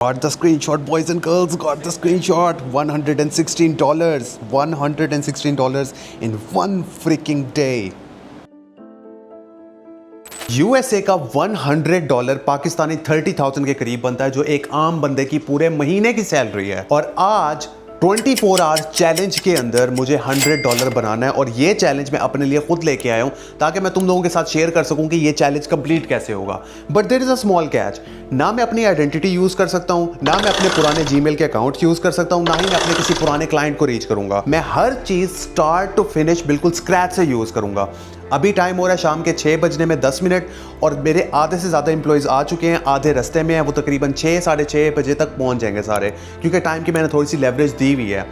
Got the screenshot, boys and girls. Got the screenshot. $116. $116 in one freaking day. USA का $100 पाकिस्तानी 30,000 के करीब बनता है, जो एक आम बंदे की पूरे महीने की सैलरी है। और आज 24 आवर्स चैलेंज के अंदर मुझे $100 बनाना है, और ये चैलेंज मैं अपने लिए खुद लेके आया हूं ताकि मैं तुम लोगों के साथ शेयर कर सकूं कि ये चैलेंज कंप्लीट कैसे होगा। But there is a small catch. ना मैं अपनी आइडेंटिटी यूज कर सकता हूं, ना मैं अपने पुराने जीमेल के अकाउंट यूज कर सकता हूं, ना ही मैं अपने किसी पुराने क्लाइंट को रीच करूंगा। मैं हर चीज स्टार्ट टू फिनिश बिल्कुल स्क्रैच से यूज करूंगा। अभी टाइम हो रहा है शाम के 6 बजने में 10 मिनट, और मेरे आधे से ज़्यादा एम्प्लॉयज़ आ चुके हैं, आधे रास्ते में हैं। वो तकरीबन 6 साढ़े 6 बजे तक पहुंच जाएंगे सारे, क्योंकि टाइम की मैंने थोड़ी सी लेवरेज दी हुई है।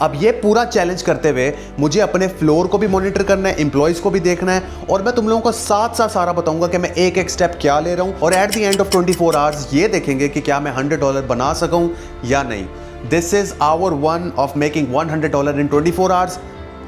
अब ये पूरा चैलेंज करते हुए मुझे अपने फ्लोर को भी मॉनिटर करना है, एम्प्लॉयज़ को भी देखना है, और मैं तुम लोगों को साथ साथ सारा बताऊंगा कि मैं एक एक स्टेप क्या ले रहा हूँ, और at the end of 24 hours ये देखेंगे कि क्या मैं $100 बना सकूँ या नहीं। This is hour one of making $100 in 24 hours.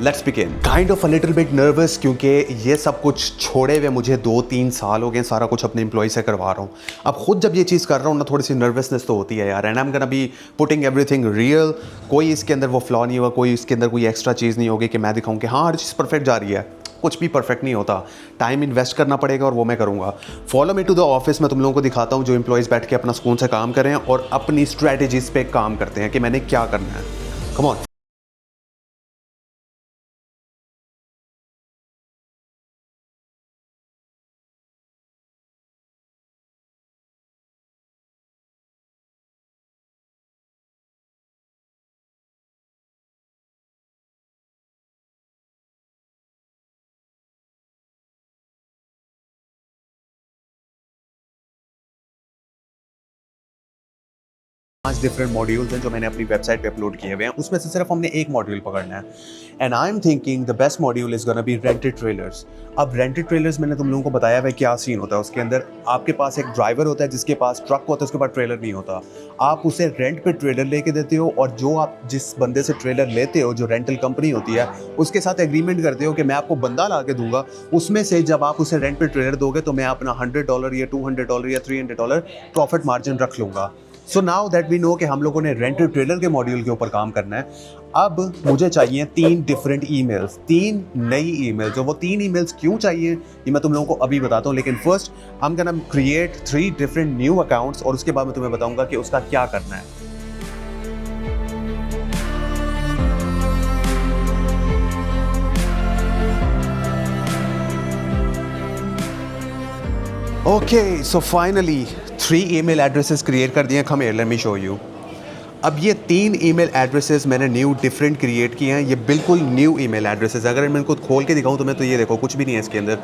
Let's begin. Kind of a little bit nervous, क्योंकि ये सब कुछ छोड़े हुए मुझे 2-3 साल हो गए, सारा कुछ अपने एम्प्लॉय से करवा रहा हूँ। अब खुद जब ये चीज़ कर रहा हूँ ना, थोड़ी सी नर्वसनेस तो होती है यार। And I am gonna be putting everything real. कोई इसके अंदर वो फ्लॉ नहीं होगा, कोई इसके अंदर कोई एक्स्ट्रा चीज़ नहीं होगी कि मैं दिखाऊँ कि हाँ हर चीज़ परफेक्ट जा रही है। कुछ भी परफेक्ट नहीं होता, टाइम इन्वेस्ट करना पड़ेगा, और वो मैं करूँगा। Follow me to the office. मैं तुम लोगों को दिखाता हूँ जो एम्प्लॉयज़ बैठ के अपना सुकून से काम कर रहे हैं और अपनी स्ट्रैटेजीज पे काम करते हैं कि मैंने क्या करना है। Come on. पांच डिफरेंट मॉड्यूल्स हैं जो मैंने अपनी वेबसाइट पे अपलोड किए हुए हैं, उसमें से सिर्फ हमने एक मॉड्यूल पकड़ना है। And I am thinking the best module is gonna be rented trailers. अब रेंटेड ट्रेलर्स मैंने तुम लोगों को बताया हुआ क्या सीन होता है। उसके अंदर आपके पास एक ड्राइवर होता है जिसके पास ट्रक होता है, उसके पास ट्रेलर नहीं होता। आप उसे रेंट पे ट्रेलर लेके देते हो, और जो आप जिस बंदे से ट्रेलर लेते हो, जो रेंटल कंपनी होती है, उसके साथ एग्रीमेंट करते हो कि मैं आपको बंदा ला के दूंगा। उसमें से जब आप उसे रेंट पे ट्रेलर दोगे तो मैं अपना $100 या $200 या $300 प्रॉफिट मार्जिन रख लूँगा। So now that we know कि हम लोगों ने रेंटेड ट्रेलर के मॉड्यूल के ऊपर काम करना है। अब मुझे चाहिए 3 डिफरेंट ईमेल्स, 3 नई ईमेल्स। जो वो 3 ईमेल्स क्यों चाहिए ये मैं तुम लोगों को अभी बताता हूँ, लेकिन first I am gonna create 3 different new accounts, और उसके बाद मैं तुम्हें बताऊंगा कि उसका क्या करना है। Okay, so finally 3 email addresses create कर दिए। Come here, let me show you. अब ये 3 ईमेल एड्रेसेस मैंने न्यू डिफरेंट क्रिएट किए हैं। ये बिल्कुल न्यू ईमेल एड्रेसेस। अगर मैं इनको खोल के दिखाऊं तुम्हें तो ये देखो कुछ भी नहीं है इसके अंदर।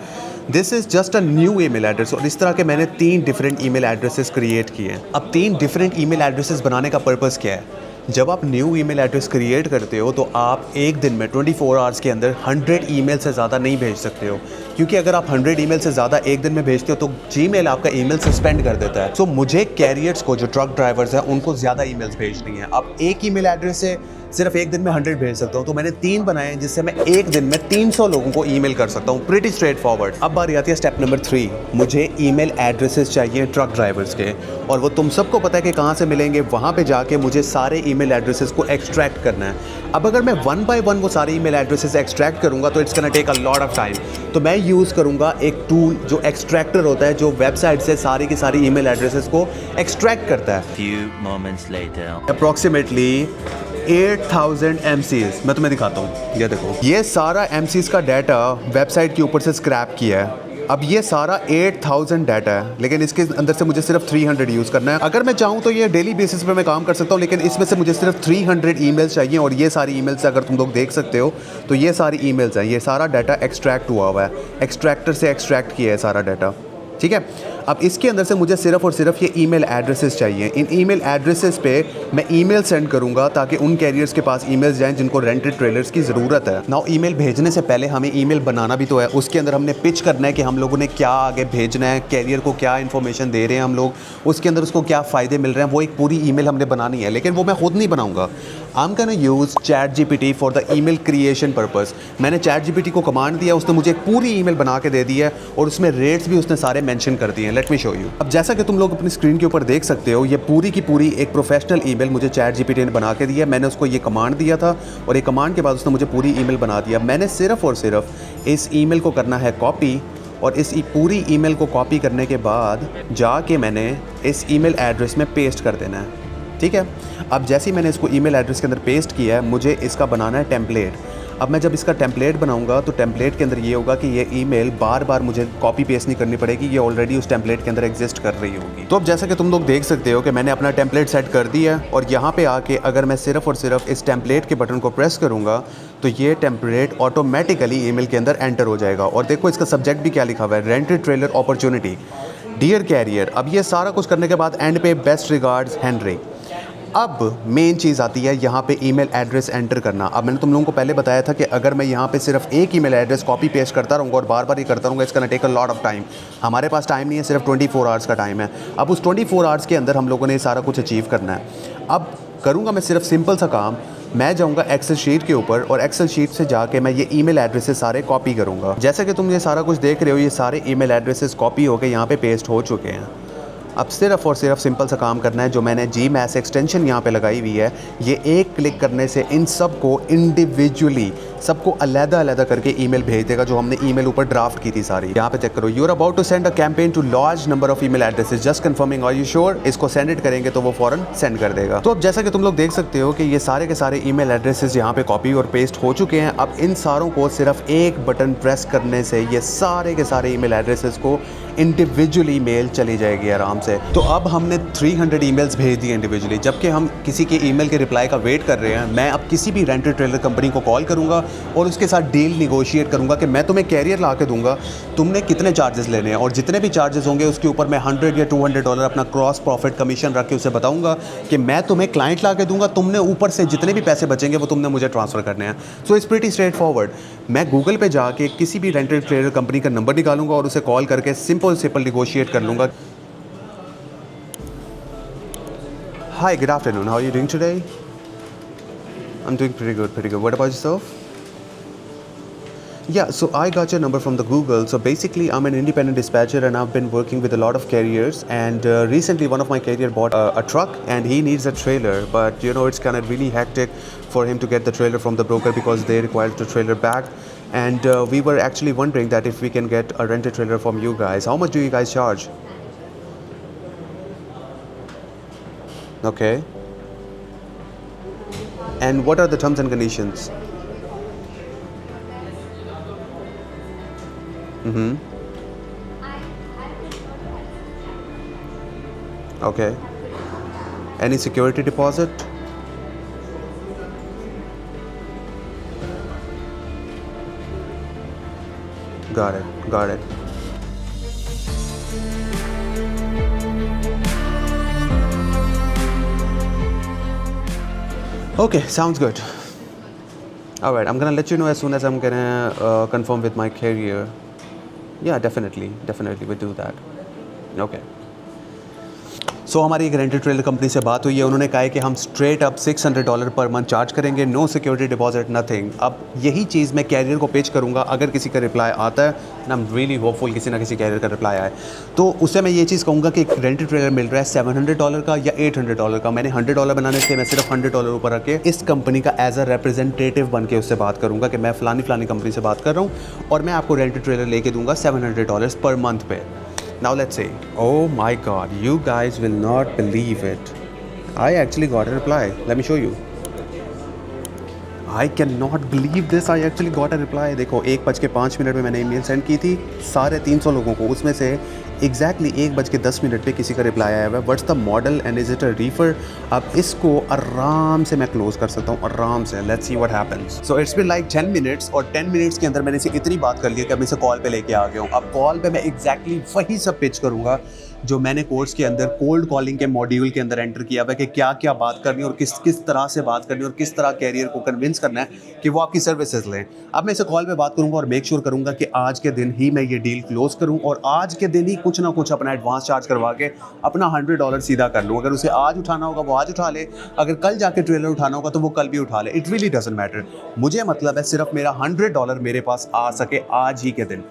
This is just a new email address, और इस तरह के मैंने 3 डिफरेंट ईमेल एड्रेसेस क्रिएट किए हैं। अब 3 डिफरेंट ईमेल एड्रेसेस बनाने का पर्पज़ क्या है? जब आप न्यू ईमेल एड्रेस क्रिएट करते हो तो आप एक दिन में 24 आवर्स के अंदर 100 ईमेल से ज़्यादा नहीं भेज सकते हो, क्योंकि अगर आप 100 ईमेल से ज़्यादा एक दिन में भेजते हो तो जीमेल आपका ईमेल सस्पेंड कर देता है। सो मुझे कैरियर्स को, जो ट्रक ड्राइवर्स हैं, उनको ज़्यादा ईमेल्स भेजनी है। अब एक ईमेल एड्रेस से सिर्फ एक दिन में 100 भेज सकता हूँ, तो मैंने 3 बनाए हैं जिससे मैं एक दिन में 300 लोगों को ईमेल कर सकता हूँ। Pretty straight forward. अब बारी आती है स्टेप नंबर 3। मुझे ईमेल एड्रेसेस चाहिए ट्रक ड्राइवर्स के, और वो तुम सबको पता है कि कहाँ से मिलेंगे। वहाँ पे जाके मुझे सारे ईमेल एड्रेसेस को एक्सट्रैक्ट करना है। अब अगर मैं 1 बाय 1 वो सारे ईमेल एड्रेसेस एक्सट्रैक्ट करूँगा तो it's gonna take a lot of time. तो मैं यूज़ करूँगा एक टूल जो एक्सट्रैक्टर होता है, जो वेबसाइट से सारी की सारी ईमेल एड्रेसेस को एक्सट्रैक्ट करता है। Few moments later. Approximately 8000 MCs मैं तुम्हें दिखाता हूँ। ये देखो, ये सारा MCs का डाटा वेबसाइट के ऊपर से स्क्रैप किया है। अब ये सारा 8000 डाटा है, लेकिन इसके अंदर से मुझे सिर्फ 300 यूज़ करना है। अगर मैं चाहूँ तो ये डेली बेसिस पे मैं काम कर सकता हूँ, लेकिन इसमें से मुझे सिर्फ 300 ईमेल्स चाहिए। और ये सारी ईमेल्स अगर तुम लोग देख सकते हो तो ये सारी ईमेल्स हैं। ये सारा डाटा एक्सट्रैक्ट हुआ है, एक्सट्रैक्टर से एक्सट्रैक्ट किया है सारा डाटा, ठीक है। अब इसके अंदर से मुझे सिर्फ और सिर्फ ये ईमेल एड्रेसेस चाहिए। इन ईमेल एड्रेसेस पे मैं ईमेल सेंड करूंगा ताकि उन कैरियर्स के पास ईमेल्स जाएं जिनको रेंटेड ट्रेलर्स की ज़रूरत है। नाउ ईमेल भेजने से पहले हमें ईमेल बनाना भी तो है। उसके अंदर हमने पिच करना है कि हम लोगों ने क्या आगे भेजना है, कैरियर को क्या इन्फॉर्मेशन दे रहे हैं हम लोग, उसके अंदर उसको क्या फ़ायदे मिल रहे हैं। वो एक पूरी ईमेल हमने बनानी है, लेकिन वो मैं खुद नहीं बनाऊँगा। I am gonna use ChatGPT for the email creation purpose. मैंने ChatGPT को कमांड दिया, उसने मुझे एक पूरी ईमेल बना के दे दी है, और उसमें रेट्स भी उसने सारे मेंशन कर दिए हैं। Let me show you. अब जैसा कि तुम लोग अपनी स्क्रीन के ऊपर देख सकते हो, ये पूरी की पूरी एक प्रोफेशनल ईमेल मुझे चैट जीपीटी ने बना के दिया। मैंने उसको ये कमांड दिया था और ये कमांड के बाद उसने मुझे पूरी ईमेल बना दिया। मैंने सिर्फ और सिर्फ इस ईमेल को करना है कॉपी, और इस पूरी ईमेल को कॉपी करने के बाद जाके मैंने इस ईमेल एड्रेस में पेस्ट कर देना है। ठीक है, अब जैसे ही मैंने इसको ईमेल एड्रेस के अंदर पेस्ट किया है, मुझे इसका बनाना है टेम्पलेट। अब मैं जब इसका टेम्पलेट बनाऊंगा तो टेम्पलेट के अंदर ये होगा कि ये ईमेल बार बार मुझे कॉपी पेस्ट नहीं करनी पड़ेगी, ये ऑलरेडी उस टेम्पलेट के अंदर एग्जिस्ट कर रही होगी। तो अब जैसा कि तुम लोग देख सकते हो कि मैंने अपना टेम्पलेट सेट कर दिया है, और यहाँ पे आके अगर मैं सिर्फ और सिर्फ इस टेम्पलेट के बटन को प्रेस करूँगा तो ये टेम्पलेट ऑटोमेटिकली ईमेल के अंदर एंटर हो जाएगा। और देखो इसका सब्जेक्ट भी क्या लिखा हुआ है, rented trailer opportunity, dear carrier. अब ये सारा कुछ करने के बाद एंड पे बेस्ट रिगार्ड्स हेनरी। अब मेन चीज़ आती है यहाँ पे ईमेल एड्रेस एंटर करना। अब मैंने तुम लोगों को पहले बताया था कि अगर मैं यहाँ पे सिर्फ एक ईमेल एड्रेस कॉपी पेस्ट करता रहूँगा और बार बार ये करता रहूँगा, इसका take a lot of time. हमारे पास टाइम नहीं है, सिर्फ 24 आवर्स का टाइम है। अब उस 24 आवर्स के अंदर हम लोगों ने सारा कुछ अचीव करना है। अब करूँगा मैं सिर्फ सिंपल सा काम, मैं जाऊँगा एक्सेल शीट के ऊपर और एक्सेल शीट से जाके मैं ये ईमेल एड्रेसेस सारे कॉपी करूँगा। जैसे कि तुम ये सारा कुछ देख रहे हो, ये सारे ईमेल एड्रेसेस कॉपी होकर यहाँ पे पेस्ट हो चुके हैं। अब सिर्फ और सिर्फ सिंपल सा काम करना है, जो मैंने GMass एक्सटेंशन यहाँ पे लगाई हुई है, ये एक क्लिक करने से इन सब को इंडिविजुअली सबको अलग-अलग करके ईमेल भेज देगा, जो हमने ईमेल ऊपर ड्राफ्ट की थी सारी। यहाँ पे चेक करो, you are about to send a campaign to large number of email addresses, just confirming are you sure. इसको सेंड इट करेंगे तो वो फौरन सेंड कर देगा। तो अब जैसा कि तुम लोग देख सकते हो कि ये सारे के सारे ईमेल एड्रेसेस यहाँ पे कॉपी और पेस्ट हो चुके हैं। अब इन सारों को सिर्फ एक बटन प्रेस करने से ये सारे के सारे ईमेल एड्रेसेस को इंडिविजुअली मेल चली जाएगी आराम से। तो अब हमने 300 ईमेल्स भेज दिए इंडिविजुअली, जबकि हम किसी के ईमेल के रिप्लाई का वेट कर रहे हैं। मैं अब किसी भी रेंटेड ट्रेलर कंपनी को कॉल करूंगा और उसके साथ डील निगोशिएट करूंगा कि मैं तुम्हें कैरियर ला के दूंगा, तुमने कितने चार्जेस लेने हैं, और जितने भी चार्जेस होंगे उसके ऊपर मैं $100 या $200 अपना क्रॉस प्रॉफिट कमीशन रख के उसे बताऊंगा कि मैं तुम्हें क्लाइंट ला के दूंगा, तुमने ऊपर से जितने भी पैसे बचेंगे वो तुमने मुझे ट्रांसफ़र करने हैं। So it's pretty straight forward. मैं गूगल पे जाके किसी भी रेंटेड ट्रेलर कंपनी का नंबर निकालूंगा और उसे कॉल करके सिंपल निगोशिएट कर लूँगा। Hi, good afternoon. How are you doing today? I'm doing pretty good. What about yourself? Yeah, so I got your number from the Google. So basically, I'm an independent dispatcher and I've been working with a lot of carriers. And recently, one of my carrier bought a truck and he needs a trailer. But you know, it's kind of really hectic for him to get the trailer from the broker because they require the trailer back. And we were actually wondering that if we can get a rented trailer from you guys. How much do you guys charge? Okay. And what are the terms and conditions? Okay. Any security deposit? Got it. Okay, sounds good. All right, I'm gonna let you know as soon as I'm gonna confirm with my carrier. Yeah, definitely, we'll do that. Okay. सो हमारी एक rented trailer company से बात हुई है, उन्होंने कहा है कि हम straight up $600 per month charge करेंगे, नो सिक्योरिटी डिपॉजिट, नथिंग। अब यही चीज़ मैं कैरियर को पिच करूँगा, अगर किसी का रिप्लाई आता है ना, आई एम रियली होपफुल किसी ना किसी कैरियर का रिप्लाई आए, तो उससे मैं ये चीज़ कहूँगा कि एक रेंटेड ट्रेलर मिल रहा है $700 का या $800 का। मैंने $100 बनाने से मैं सिर्फ $100 ऊपर रख के इस कंपनी का एज अ रिप्रेजेंटेटिव बन के उससे बात करूँगा कि मैं फ़लानी कंपनी से बात कर रहा हूँ और मैं आपको रेंटेड ट्रेलर लेके दूँगा $700 पर मंथ पे। Now let's see. Oh my God, you guys will not believe it. I actually got a reply. Let me show you. I cannot believe this. I actually got a reply. देखो 1:05 में मैंने email send की थी 350 लोगों को, उसमें से exactly 1:10 पे किसी का रिप्लाई आया हुआ है। What's the model and is it a Reifer. अब इसको आराम से मैं क्लोज कर सकता हूँ, आराम से। Let's see what happens. So it's been like 10 minutes और 10 मिनट्स के अंदर मैंने इसे इतनी बात कर ली कि अब मैं इसे कॉल पे लेके आ गया हूँ। अब कॉल पे मैं एग्जैक्टली वही सब पिच करूँगा जो मैंने कोर्स के अंदर कोल्ड कॉलिंग के मॉड्यूल के अंदर एंटर किया हुआ है कि क्या क्या बात करनी है और किस तरह से बात करनी है और किस तरह कैरियर को कन्विंस करना है कि वो आपकी सर्विसेज लें। अब मैं इसे कॉल पे बात करूंगा और मेक श्योर करूंगा कि आज के दिन ही मैं ये डील क्लोज करूं और आज के दिन ही कुछ ना कुछ अपना एडवांस चार्ज करवा के अपना $100 सीधा कर लूँ। अगर उसे आज उठाना होगा वो आज उठा ले, अगर कल जाके ट्रेलर उठाना होगा तो वो कल भी उठा ले। It really doesn't matter. मुझे मतलब है सिर्फ मेरा $100 मेरे पास आ सके आज ही के दिन।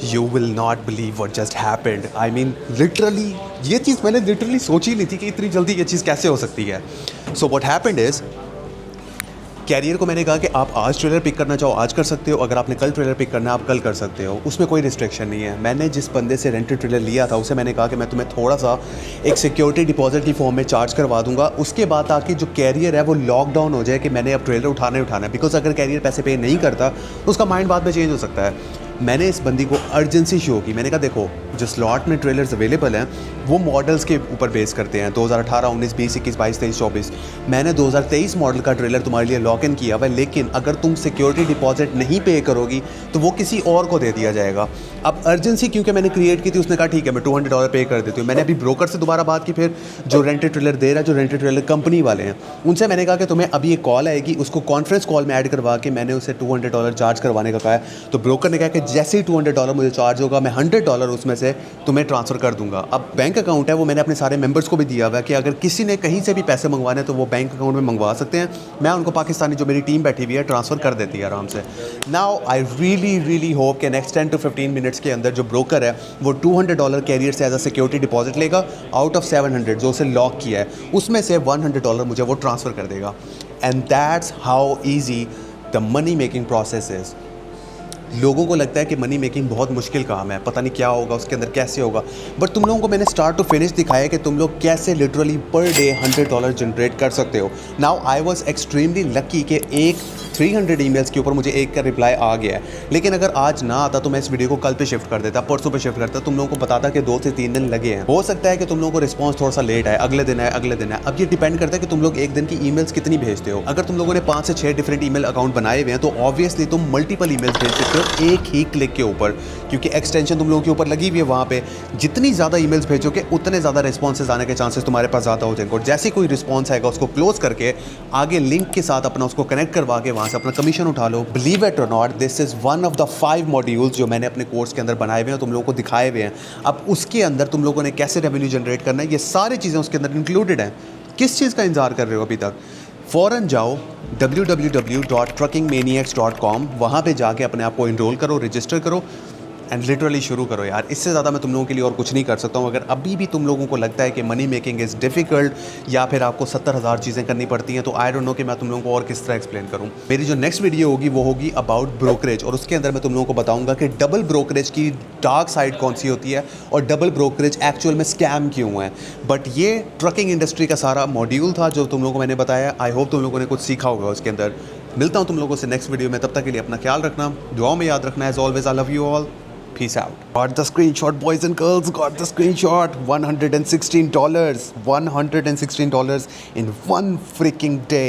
You will not believe what just happened. I mean literally ये चीज़ मैंने लिटरली सोची नहीं थी कि इतनी जल्दी ये चीज़ कैसे हो सकती है। So what happened is, carrier को मैंने कहा कि आप आज ट्रेलर पिक करना चाहो आज कर सकते हो, अगर आपने कल ट्रेलर पिक करना है आप कल कर सकते हो, उसमें कोई रिस्ट्रिक्शन नहीं है। मैंने जिस बंदे से रेंटेड ट्रेलर लिया था उसे मैंने कहा कि मैं तुम्हें थोड़ा सा एक सिक्योरिटी डिपॉजिट की फॉर्म में चार्ज करवा दूंगा, उसके बाद ताकि जो कैरियर है वो लॉकडाउन हो जाए कि मैंने अब ट्रेलर उठाना ही उठाना है। बिकॉज अगर कैरियर पैसे पे नहीं करता तो उसका माइंड बाद में चेंज हो सकता है। मैंने इस बंदी को अर्जेंसी शो की, मैंने कहा देखो जो स्लॉट में ट्रेलर्स अवेलेबल हैं वो मॉडल्स के ऊपर बेस करते हैं, 2018, 19, 20, 21, 22, 23, 24। मैंने 2023 मॉडल का ट्रेलर तुम्हारे लिए लॉक इन किया हुआ है, लेकिन अगर तुम सिक्योरिटी डिपॉजिट नहीं पे करोगी तो वो किसी और को दे दिया जाएगा। अब अर्जेंसी क्योंकि मैंने क्रिएट की थी, उसने कहा ठीक है मैं $200 पे कर देती हूँ। मैंने अभी ब्रोकर से दोबारा बात की, फिर जो रेंटेड ट्रेलर दे रहा है, जो रेंटेड ट्रेलर कंपनी वाले हैं, उनसे मैंने कहा कि तुम्हें अभी एक कॉल आएगी, उसको कॉन्फ्रेंस कॉल में ऐड करवा के मैंने उसे $200 चार्ज करवाने का कहा है। तो ब्रोकर ने कहा कि जैसे ही $200 मुझे चार्ज होगा मैं $100 उसमें से तुम्हें ट्रांसफ़र कर दूंगा। अब बैंक अकाउंट है वो मैंने अपने सारे मेंबर्स को भी दिया हुआ है कि अगर किसी ने कहीं से भी पैसे मंगवाने तो वो बैंक अकाउंट में मंगवा सकते हैं। मैं उनको पाकिस्तानी जो मेरी टीम बैठी हुई है ट्रांसफ़र कर देती है आराम से। नाउ आई रियली होप कि नेक्स्ट 10 to 15 मिनट्स के अंदर जो ब्रोकर है वो $200 कैरियर से एज अ सिक्योरिटी डिपॉजिट लेगा, आउट ऑफ 700 जो उसे लॉक किया है उसमें से $100 मुझे वो ट्रांसफ़र कर देगा। And that's how easy the money making process is. लोगों को लगता है कि मनी मेकिंग बहुत मुश्किल काम है, पता नहीं क्या होगा उसके अंदर, कैसे होगा, बट तुम लोगों को मैंने स्टार्ट टू फिनिश दिखाया कि तुम लोग कैसे लिटरली पर डे $100 जनरेट कर सकते हो। Now I was extremely lucky कि एक 300 ईमेल्स के ऊपर मुझे एक का रिप्लाई आ गया है, लेकिन अगर आज ना आता तो मैं इस वीडियो को कल पे शिफ्ट कर देता, परसों पे शिफ्ट करता, तुम लोगों को बताता कि 2 से 3 दिन लगे हैं। हो सकता है कि तुम लोगों को रिस्पॉन्स थोड़ा सा लेट आए, अगले दिन है, अगले दिन है। अब ये डिपेंड करता है कि तुम लोग एक दिन की ईमेल्स कितनी भेजते हो। अगर तुम लोगों ने 5 से 6 डिफरेंट ईमेल अकाउंट बनाए हुए हैं तो ऑब्वियसली तुम मल्टीपल ईमेल्स भेज सकते हो एक ही क्लिक के ऊपर, क्योंकि एक्सटेंशन तुम लोगों के ऊपर लगी हुई है वहाँ पे। जितनी ज़्यादा ईमेल्स भेजोगे उतने ज़्यादा रिस्पॉन्सेज आने के चांसेस तुम्हारे पास ज़्यादा हो जाएंगे। और जैसे कोई रिस्पॉन्स आएगा उसको क्लोज करके आगे लिंक के साथ अपना उसको कनेक्ट करवा के वहाँ से अपना कमीशन उठा लो। बिलीव इट और not, this is one of the 5 modules जो मैंने अपने कोर्स के अंदर बनाए हुए हैं, तुम लोगों को दिखाए हुए हैं। अब उसके अंदर तुम लोगों ने कैसे रेवेन्यू जनरेट करना है ये सारी चीज़ें उसके अंदर इंक्लूडेड हैं। किस चीज़ का इंतजार कर रहे हो अभी तक? फ़ौरन जाओ www.truckingmaniacs.com, वहाँ पे जाके अपने आप को इनरोल करो, रजिस्टर करो एंड लिटरली शुरू करो यार। इससे ज़्यादा मैं तुम लोगों के लिए और कुछ नहीं कर सकता हूँ। अगर अभी भी तुम लोगों को लगता है कि मनी मेकिंग इज़ डिफ़िकल्ट या फिर आपको 70,000 चीज़ें करनी पड़ती हैं, तो आई डोंट नो कि मैं तुम लोगों को और किस तरह एक्सप्लेन करूँ। मेरी जो नेक्स्ट वीडियो होगी वो होगी अबाउट ब्रोकरेज, और उसके अंदर मैं तुम लोगों को बताऊँगा कि डबल ब्रोकरेज की डार्क साइड कौन सी होती है और डबल ब्रोकरेज एक्चुअल में स्कैम क्यों है। बट ये ट्रकिंग इंडस्ट्री का सारा मॉड्यूल था जो तुम लोगों को मैंने बताया। आई होप तुम लोगों ने कुछ सीखा होगा उसके अंदर। मिलता हूँ तुम लोगों से नेक्स्ट वीडियो में, तब तक के लिए अपना ख्याल रखना, दुआओं में याद रखना। As always I love you all, peace out. Got the screenshot, boys and girls, got the screenshot. $116 in one freaking day.